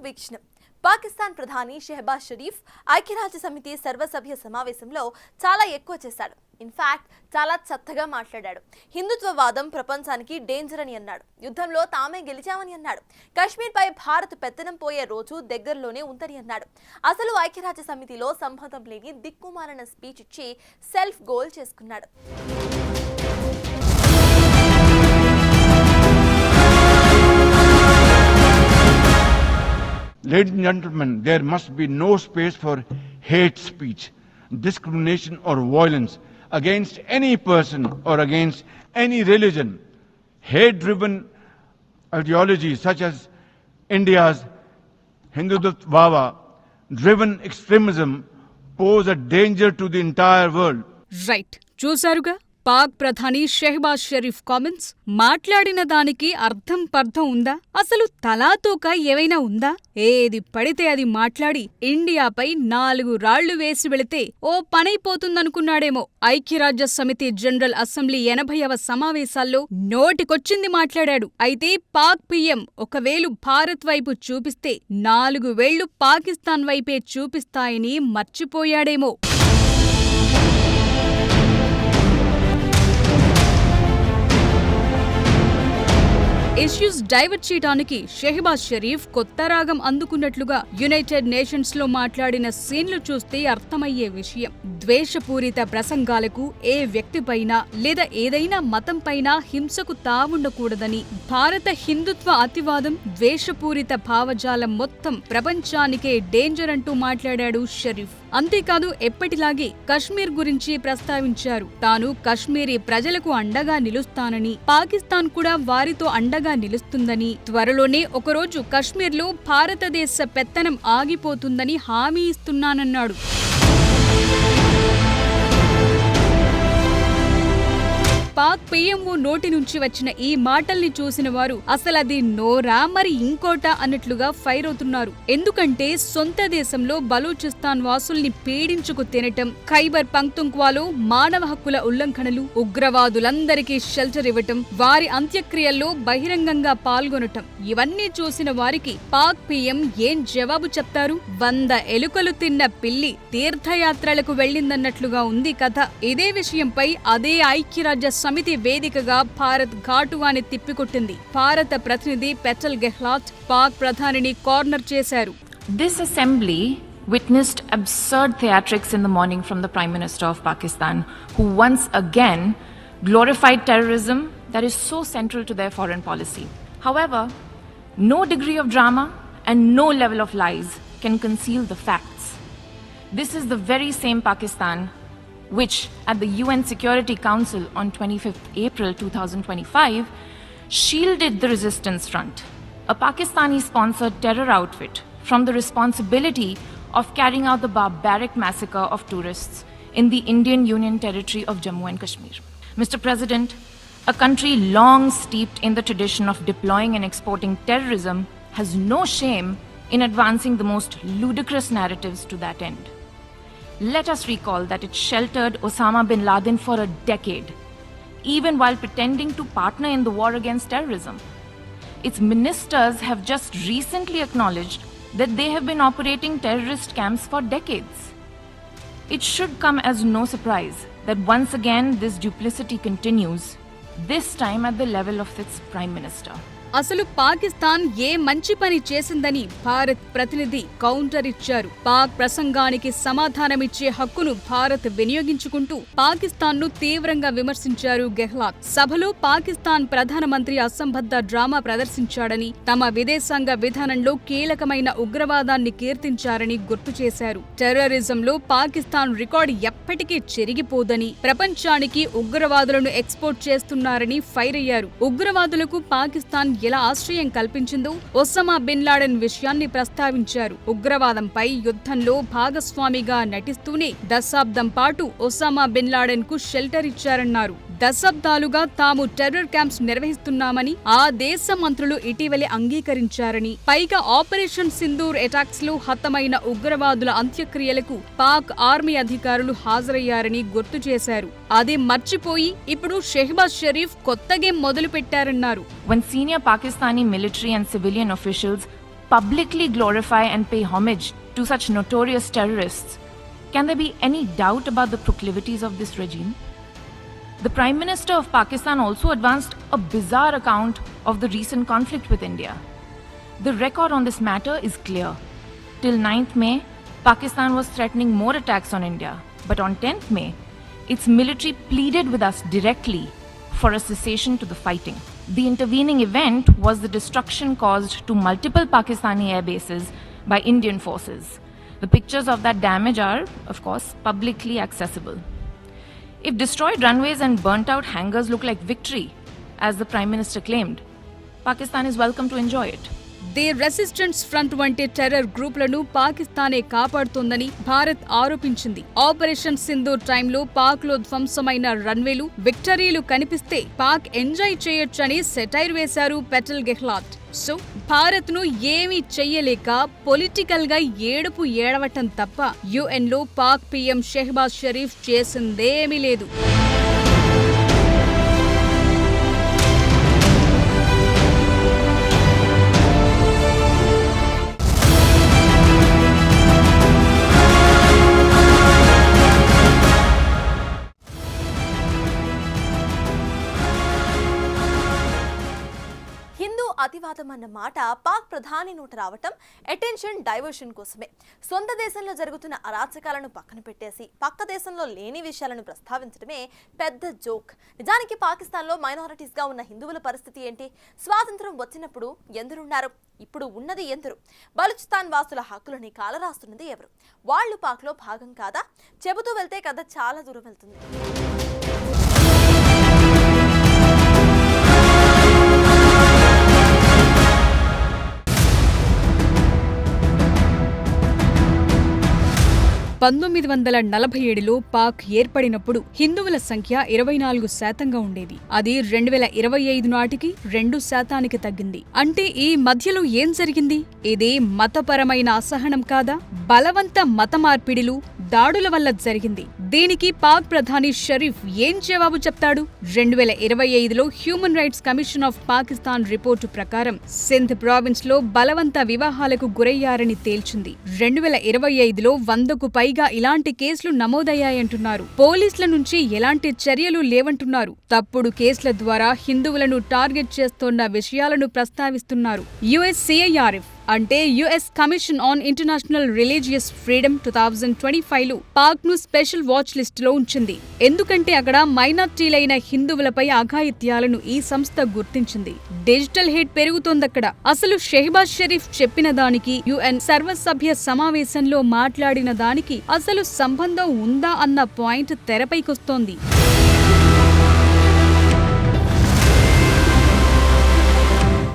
వీక్షణం. పాకిస్తాన్ ప్రధాని షెహబాజ్ షరీఫ్ ఐక్యరాజ్య సమితి సర్వసభ్య సమావేశంలో చాలా ఎక్కువ చేశాడు. ఇన్ఫాక్ట్ చాలా చత్తగా మాట్లాడాడు. హిందుత్వవాదం ప్రపంచానికి డేంజర్ అని అన్నాడు. యుద్ధంలో తామే గెలిచామని అన్నాడు. కశ్మీర్పై భారత్ పెత్తనం పోయే రోజు దగ్గరలోనే ఉందని అన్నాడు. అసలు ఐక్యరాజ్య సమితిలో సంబంధం లేని దిక్కుమాలిన స్పీచ్ ఇచ్చి సెల్ఫ్ గోల్ చేసుకున్నాడు. Ladies and gentlemen, there must be no space for hate speech, discrimination or violence against any person or against any religion. Hate-driven ideologies such as India's Hindutva-driven extremism pose a danger to the entire world. Right. చూసారుగా పాక్ ప్రధాని Shehbaz Sharif comments. మాట్లాడిన దానికి అర్థం పర్థం ఉందా? అసలు తలాతూక ఏవైనా ఉందా? ఏది పడితే అది మాట్లాడి ఇండియాపై 4 రాళ్లు వేసి వెళితే ఓ పనైపోతుందనుకున్నాడేమో. ఐక్యరాజ్య సమితి జనరల్ అసెంబ్లీ 80వ సమావేశాల్లో నోటికొచ్చింది మాట్లాడాడు. అయితే పాక్ పీఎం ఒకవేళ భారత్ వైపు చూపిస్తే 4 వేళ్లు పాకిస్తాన్ వైపే చూపిస్తాయని మర్చిపోయాడేమో. ఇష్యూస్ డైవర్ట్ చేయడానికి షెహబాజ్ షరీఫ్ కొత్త రాగం అందుకున్నట్లుగా యునైటెడ్ నేషన్స్ లో మాట్లాడిన సీన్లు చూస్తే అర్థమయ్యే విషయం. ద్వేషపూరిత ప్రసంగాలకు ఏ వ్యక్తిపైనా లేదా ఏదైనా మతంపైనా హింసకు తావుండకూడదని, భారత హిందుత్వ అతివాదం, ద్వేషపూరిత భావజాలం మొత్తం ప్రపంచానికే డేంజర్ అంటూ మాట్లాడాడు షరీఫ్. అంతేకాదు ఎప్పటిలాగే కశ్మీర్ గురించి ప్రస్తావించారు. తాను కశ్మీరీ ప్రజలకు అండగా నిలుస్తానని, పాకిస్తాన్ కూడా వారితో అండగా నిలుస్తుందని, త్వరలోనే ఒకరోజు కశ్మీర్లో భారతదేశ పెత్తనం ఆగిపోతుందని హామీ ఇస్తున్నానన్నాడు. పాక్ పీఎంఓ నోటి నుంచి వచ్చిన ఈ మాటల్ని చూసిన వారు అసలది నోరా మరి ఇంకోటా అన్నట్లుగా ఫైర్ అవుతున్నారు. ఎందుకంటే సొంత దేశంలో బలూచిస్తాన్ వాసుల్ని పీడించుకు తినటం, ఖైబర్ పంక్తుంక్వాలో మానవ హక్కుల ఉల్లంఘనలు, ఉగ్రవాదులందరికీ షెల్టర్ ఇవ్వటం, వారి అంత్యక్రియల్లో బహిరంగంగా పాల్గొనటం, ఇవన్నీ చూసిన వారికి పాక్ పీఎం ఏం జవాబు చెప్తారు? 100 ఎలుకలు తిన్న పిల్లి తీర్థయాత్రలకు వెళ్లిందన్నట్లుగా ఉంది కథ. ఇదే విషయంపై అదే ఐక్యరాజ్య సమితి వేదికగా భారత్ ఘాటుగాని తిప్పికొట్టింది. భారత ప్రతినిధి పెటల్ గెహ్లాట్ పాక్ ప్రధానిని కార్నర్ చేశారు. This assembly witnessed absurd theatrics in the morning from the Prime Minister of Pakistan, who once again glorified terrorism that is so central to their foreign policy. However, no degree of drama and no level of lies can conceal the facts. This is the very same Pakistan which at the UN Security Council on 25th April 2025 shielded the resistance front, a Pakistani-sponsored terror outfit, from the responsibility of carrying out the barbaric massacre of tourists in the Indian Union territory of Jammu and Kashmir. Mr. President, a country long steeped in the tradition of deploying and exporting terrorism has no shame in advancing the most ludicrous narratives to that end. Let us recall that it sheltered Osama bin Laden for a decade, even while pretending to partner in the war against terrorism. Its ministers have just recently acknowledged that they have been operating terrorist camps for decades. It should come as no surprise that once again this duplicity continues, this time at the level of its Prime Minister. అసలు పాకిస్తాన్ ఏ మంచి పని చేసిందని భారత్ ప్రతినిధి counter ఇచ్చారు. పాక్ ప్రసంగానికి సమాధానమిచ్చే హక్కును భారత్ వినియోగించుకుంటూ పాకిస్తాన్ను తీవ్రంగా విమర్శించారు గెహ్లాట్. సభలో పాకిస్తాన్ ప్రధానమంత్రి అసంబద్ధ డ్రామా ప్రదర్శించాడని, తమ విదేశాంగ విధానంలో కీలకమైన ఉగ్రవాదాన్ని కీర్తించారని గుర్తు చేశారు. టెర్రరిజంలో పాకిస్తాన్ రికార్డు ఎప్పటికీ చెరిగిపోదని, ప్రపంచానికి ఉగ్రవాదులను ఎక్స్పోర్ట్ చేస్తున్నారని ఫైర్ అయ్యారు. ఉగ్రవాదులకు పాకిస్తాన్ ఎలా ఆశ్రయం కల్పించిందో ఒసామా బిన్ లాడెన్ విషయాన్ని ప్రస్తావించారు. ఉగ్రవాదంపై యుద్ధంలో భాగస్వామిగా నటిస్తూనే దశాబ్దం పాటు ఒసామా బిన్ లాడెన్ కు షెల్టర్ ఇచ్చారన్నారు. దశాబ్దాలుగా తాము టెర్రర్ క్యాంప్స్ నిర్వహిస్తున్నామని ఆ దేశ మంత్రులు ఇటీవలే అంగీకరించారని, పైగా ఆపరేషన్ సింధూర్ అటాక్స్ లో హతమైన ఉగ్రవాదుల అంత్యక్రియలకు పాక్ ఆర్మీ అధికారులు హాజరయ్యారని గుర్తు చేశారు. అది మర్చిపోయి ఇప్పుడు షెహబాజ్ షరీఫ్ కొత్త గేమ్ మొదలు పెట్టారన్నారు. When senior Pakistani military and civilian officials publicly glorify and pay homage to such notorious terrorists, can there be any doubt about the proclivities of this regime? The Prime Minister of Pakistan also advanced a bizarre account of the recent conflict with India. The record on this matter is clear. Till 9th May, Pakistan was threatening more attacks on India. But on 10th May, its military pleaded with us directly for a cessation to the fighting. The intervening event was the destruction caused to multiple Pakistani air bases by Indian forces. The pictures of that damage are, of course, publicly accessible. If destroyed runways and burnt out hangars look like victory, as the Prime Minister claimed, Pakistan is welcome to enjoy it. The resistance front వంటి terror గ్రూపులను పాకిస్తానే కాపాడుతోందని Bharat ఆరోపించింది. Operation Sindoor టైంలో పాక్ లో ధ్వంసమైన రన్వేలు, విక్టరీలు కనిపిస్తే Pak enjoy చేయొచ్చని satire వేశారు petal Gehlot. So Bharat ను ఏమీ చెయ్యలేక political గా ఏడుపు ఏడవటం తప్ప యుఎన్ లో పాక్ పీఎం షెహబాజ్ షరీఫ్ చేసిందేమీ లేదు. అతివాదం అన్న మాట పాక్ ప్రధాని నోట రావటం అటెన్షన్ డైవర్షన్ కోసమే. సొంత దేశంలో జరుగుతున్న అరాచకాలను పక్కన పెట్టేసి పక్క దేశంలో లేని విషయాలను ప్రస్తావించడమే పెద్ద జోక్. నిజానికి పాకిస్తాన్లో మైనారిటీస్ గా ఉన్న హిందువుల పరిస్థితి ఏంటి? స్వాతంత్రం వచ్చినప్పుడు ఎందరున్నారు? ఇప్పుడు ఉన్నది ఎందరు? బలూచిస్తాన్ వాసుల హక్కులని కాలరాస్తున్నది ఎవరు? వాళ్ళు పాక్లో భాగం కాదా? చెబుతూ వెళ్తే కథ చాలా దూరం వెళ్తుంది. పాక్ ఏర్పడినప్పుడు హిందువుల సంఖ్య 24% ఉండేది. అది 2025 నాటికి 2% తగ్గింది. అంటే ఈ మధ్యలో ఏం జరిగింది? ఇది మతపరమైన అసహనం కాదా? బలవంత మత మార్పిడిలు, దాడుల వల్ల జరిగింది. దీనికి పాక్ ప్రధాని షరీఫ్ ఏం జవాబు చెప్తాడు? 2025లో human rights commission of Pakistan report ప్రకారం సింధ్ ప్రావిన్స్ లో బలవంత వివాహాలకు గురయ్యారని తేల్చింది. 2025లో 100కు పైగా ఇలాంటి కేసులు నమోదయ్యాయంటున్నారు. పోలీసుల నుంచి ఎలాంటి చర్యలు లేవంటున్నారు. తప్పుడు కేసుల ద్వారా హిందువులను టార్గెట్ చేస్తోన్న విషయాలను ప్రస్తావిస్తున్నారు. USCIRF అంటే US commission on international religious freedom 2025లో పాక్ ను స్పెషల్ వాచ్ లిస్ట్ లో ఉంచింది. ఎందుకంటే అక్కడ మైనార్టీలైన హిందువులపై అఘాయిత్యాలను ఈ సంస్థ గుర్తించింది. డిజిటల్ హేట్ పెరుగుతోందక్కడ. అసలు షెహబాజ్ షరీఫ్ చెప్పిన దానికి, యుఎన్ సర్వసభ్య సమావేశంలో మాట్లాడిన దానికి అసలు సంబంధం ఉందా అన్న పాయింట్ తెరపైకొస్తోంది.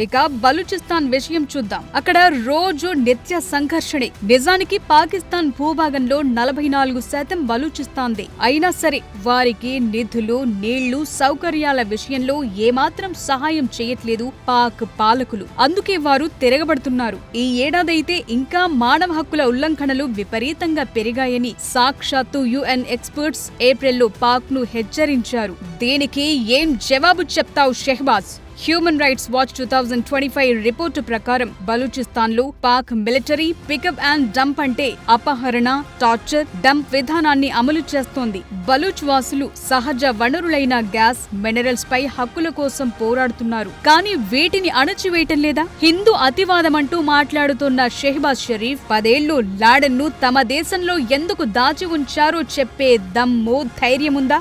ఇక బలూచిస్తాన్ విషయం చూద్దాం. అక్కడ రోజు నిత్య సంఘర్షణే. నిజానికి పాకిస్తాన్ భూభాగంలో 44% బలూచిస్తాన్దే. అయినా సరే వారికి నిధులు, నీళ్లు, సౌకర్యాల విషయంలో ఏమాత్రం సహాయం చేయట్లేదు పాక్ పాలకులు. అందుకే వారు తిరగబడుతున్నారు. ఈ ఏడాదైతే ఇంకా మానవ హక్కుల ఉల్లంఘనలు విపరీతంగా పెరిగాయని సాక్షాత్తు యుఎన్ ఎక్స్పర్ట్స్ ఏప్రిల్లో పాక్ ను హెచ్చరించారు. దీనికి ఏం జవాబు చెప్తావు Shehbaz? Human rights watch 2025 report ప్రకారం బలూచిస్తాన్లో Pak military pickup and dump అంటే అపహరణ, టార్చర్, డంప్ విధానాన్ని అమలు చేస్తోంది. బలూచ్ వాసులు సహజ వనరులైన గ్యాస్, మినరల్స్ పై హక్కుల కోసం పోరాడుతున్నారు. కానీ వీటిని అణచివేయటం లేదా? హిందూ అతివాదమంటూ మాట్లాడుతున్న షెహబాజ్ షరీఫ్ 10 ఏళ్లు లాడెన్ ను తమ దేశంలో ఎందుకు దాచి ఉంచారో చెప్పే దమ్ము, ధైర్యముందా?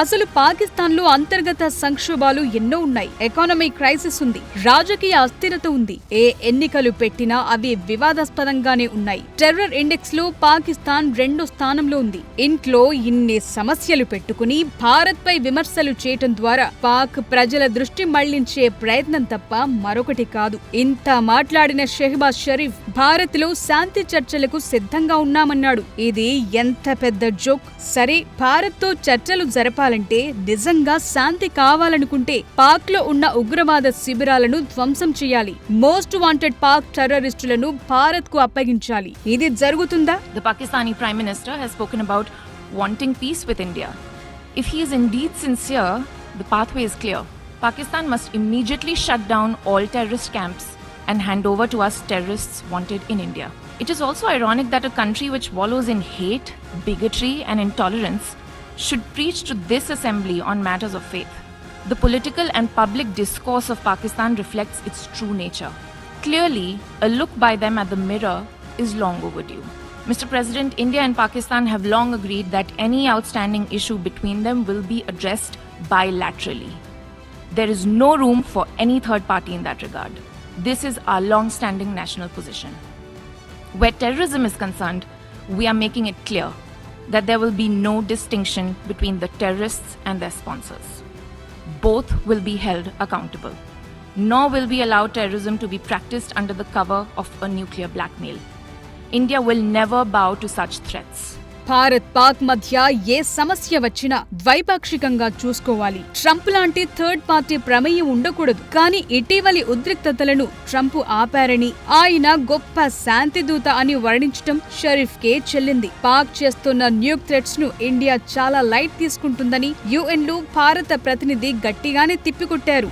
అసలు పాకిస్తాన్లో అంతర్గత సంక్షోభాలు ఎన్నో ఉన్నాయి. ఎకానమిక్ క్రైసిస్ ఉంది, రాజకీయ అస్థిరత ఉంది. ఏ ఎన్నికలు పెట్టినా అవి వివాదాస్పదంగానే ఉన్నాయి. టెర్రర్ ఇండెక్స్ లో పాకిస్తాన్ 2వ స్థానంలో ఉంది. ఇంట్లో ఇన్ని సమస్యలు పెట్టుకుని భారత్ పై విమర్శలు చేయటం ద్వారా పాక్ ప్రజల దృష్టి మళ్లించే ప్రయత్నం తప్ప మరొకటి కాదు. ఇంత మాట్లాడిన షెహబాజ్ షరీఫ్ భారత్ లో శాంతి చర్చలకు సిద్ధంగా ఉన్నామన్నాడు. ఇది ఎంత పెద్ద జోక్. సరే, భారత్ తో చర్చలు జరపాలంటే, నిజంగా శాంతి కావాలనుకుంటే పాక్ లో ఉన్న ఉగ్రవాద శిబిరాలను ధ్వంసం చేయాలి. మోస్ట్ వాంటెడ్ పాక్ టెర్రరిస్టులను భారత్ కు అప్పగించాలి. ఇది జరుగుతుందా? The Pakistani Prime Minister has spoken about wanting peace with India. If he is indeed sincere, the pathway is clear. Pakistan must immediately shut down all terrorist camps and hand over to us terrorists wanted in India. It is also ironic that a country which wallows in hate, bigotry, and intolerance should preach to this assembly on matters of faith. The political and public discourse of Pakistan reflects its true nature. Clearly, a look by them at the mirror is long overdue. Mr. President, India and Pakistan have long agreed that any outstanding issue between them will be addressed bilaterally. There is no room for any third party in that regard. This is our long-standing national position. Where terrorism is concerned, we are making it clear that there will be no distinction between the terrorists and their sponsors. Both will be held accountable. Nor will we allow terrorism to be practiced under the cover of a nuclear blackmail. India will never bow to such threats. Bharat Pak మధ్య ఏ సమస్య వచ్చినా ద్వైపాక్షికంగా చూసుకోవాలి. Trump లాంటి third party ప్రమేయం ఉండకూడదు. కానీ ఇటీవలి ఉద్రిక్తతలను Trump ఆపారని, ఆయన గొప్ప శాంతిదూత అని వర్ణించటం షరీఫ్ కే చెల్లింది. పాక్ చేస్తున్న న్యూక్ థ్రెట్స్ ను ఇండియా చాలా లైట్ తీసుకుంటుందని UN లో భారత ప్రతినిధి గట్టిగానే తిప్పికొట్టారు.